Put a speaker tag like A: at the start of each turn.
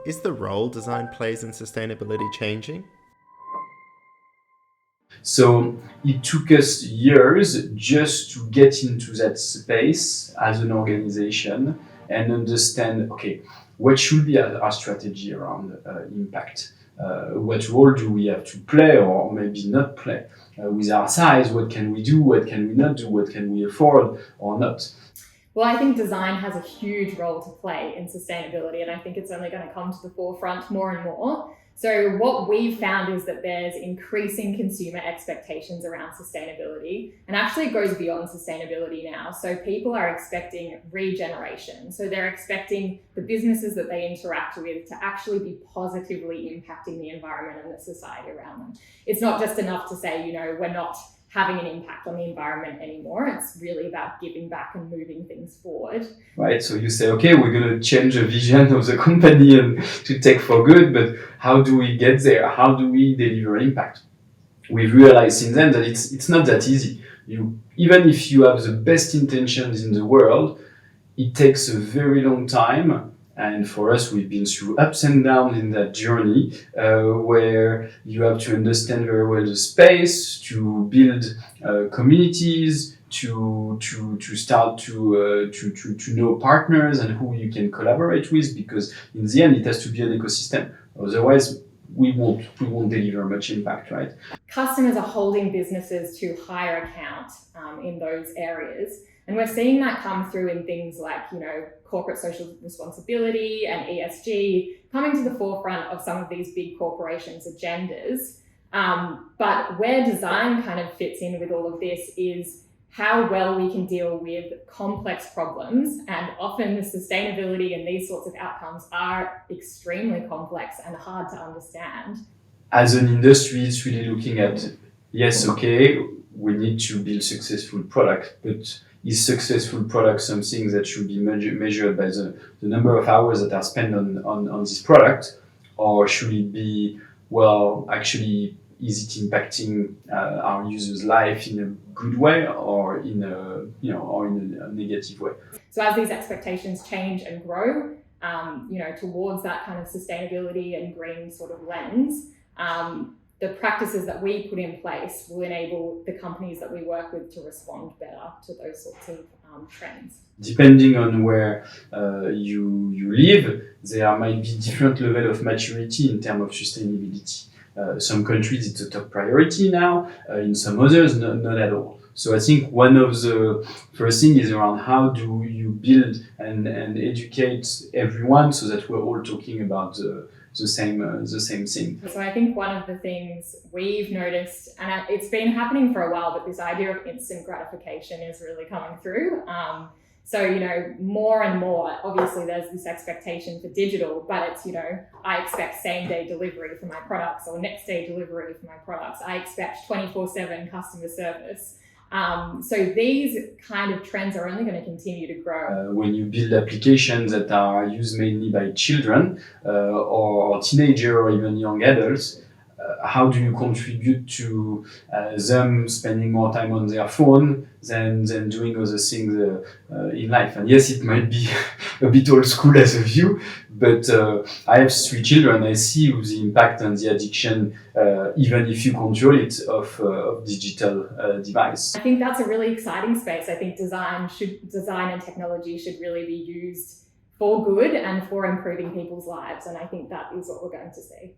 A: Is the role design plays in sustainability changing?
B: So it took us years just to get into that space as an organization and understand, okay, what should be our strategy around impact? What role do we have to play or maybe not play? With our size, what can we do? What can we not do? What can we afford or not?
C: Well, I think design has a huge role to play in sustainability, and I think it's only going to come to the forefront more and more. So what we've found is that there's increasing consumer expectations around sustainability, and actually it goes beyond sustainability now. So people are expecting regeneration. So they're expecting the businesses that they interact with to actually be positively impacting the environment and the society around them. It's not just enough to say, we're not having an impact on the environment anymore. It's really about giving back and moving things forward.
B: Right, so you say, okay, we're going to change the vision of the company and to take for good, but how do we get there? How do we deliver impact? We've realized since then that it's not that easy. Even if you have the best intentions in the world, it takes a very long time. And for us, we've been through ups and downs in that journey, where you have to understand very well the space, to build communities, to start to know partners and who you can collaborate with, because in the end, it has to be an ecosystem. Otherwise, we won't deliver much impact, right?
C: Customers are holding businesses to higher account in those areas. And we're seeing that come through in things like, corporate social responsibility and ESG coming to the forefront of some of these big corporations' agendas. But where design kind of fits in with all of this is how well we can deal with complex problems. And often the sustainability and these sorts of outcomes are extremely complex and hard to understand.
B: As an industry, it's really looking at, yes, okay, we need to build successful product, but is successful product something that should be measured by the number of hours that are spent on this product, or should it be, well, actually, is it impacting our users' life in a good way or in a negative way?
C: So as these expectations change and grow, towards that kind of sustainability and green sort of lens, the practices that we put in place will enable the companies that we work with to respond better to those sorts of trends.
B: Depending on where you live, there might be different level of maturity in terms of sustainability. Some countries it's a top priority now, in some others not at all. So I think one of the first thing is around how do you build and educate everyone so that we're all talking about the same thing.
C: So I think one of the things we've noticed, and it's been happening for a while, but this idea of instant gratification is really coming through. So, more and more, obviously there's this expectation for digital, but it's, I expect same day delivery for my products or next day delivery for my products. I expect 24/7 customer service. So these kind of trends are only going to continue to grow.
B: When you build applications that are used mainly by children or teenagers or even young adults, how do you contribute to them spending more time on their phone than doing other things in life? And yes, it might be a bit old school as a view, but I have 3 children. I see the impact and the addiction, even if you control it, of digital device.
C: I think that's a really exciting space. I think design and technology should really be used for good and for improving people's lives. And I think that is what we're going to see.